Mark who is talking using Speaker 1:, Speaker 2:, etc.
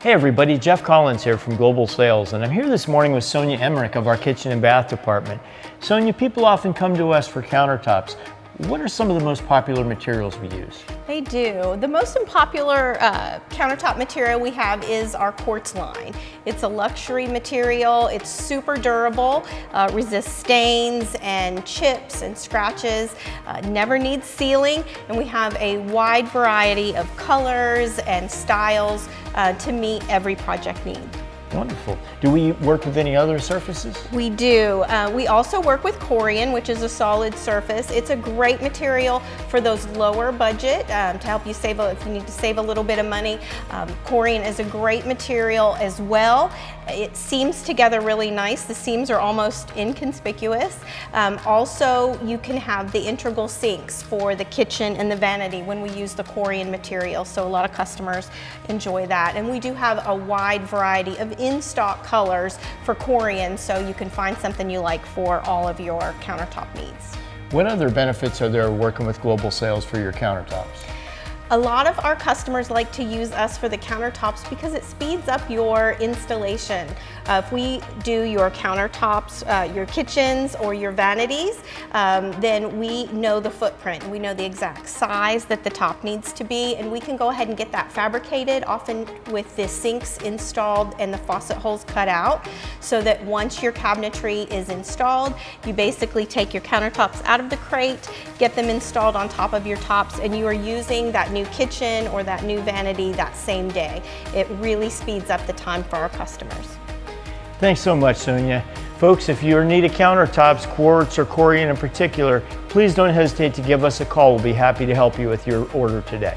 Speaker 1: Hey everybody, Jeff Collins here from Global Sales, and I'm here this morning with Sonia Emmerich of our kitchen and bath department. Sonia, people often come to us for countertops. What are some of the most popular materials we use?
Speaker 2: They do. The most popular countertop material we have is our quartz line. It's a luxury material, it's super durable, resists stains and chips and scratches, never needs sealing, and we have a wide variety of colors and styles to meet every project need.
Speaker 1: Wonderful. Do we work with any other surfaces?
Speaker 2: We do. We also work with Corian, which is a solid surface. It's a great material for those lower budget to help you save, if you need to save a little bit of money. Corian is a great material as well. It seams together really nice. The seams are almost inconspicuous. Also, you can have the integral sinks for the kitchen and the vanity when we use the Corian material, so a lot of customers enjoy that. And we do have a wide variety of in-stock colors for Corian, so you can find something you like for all of your countertop needs.
Speaker 1: What other benefits are there working with Global Sales for your countertops?
Speaker 2: A lot of our customers like to use us for the countertops because it speeds up your installation. If we do your countertops, your kitchens or your vanities, then we know the footprint. We know the exact size that the top needs to be, and we can go ahead and get that fabricated, often with the sinks installed and the faucet holes cut out, so that once your cabinetry is installed, you basically take your countertops out of the crate, get them installed on top of your tops, and you are using that new kitchen or that new vanity that same day. It really speeds up the time for our customers.
Speaker 1: Thanks so much, Sonia. Folks, if you're in need of countertops, quartz or Corian in particular, please don't hesitate to give us a call. We'll be happy to help you with your order today.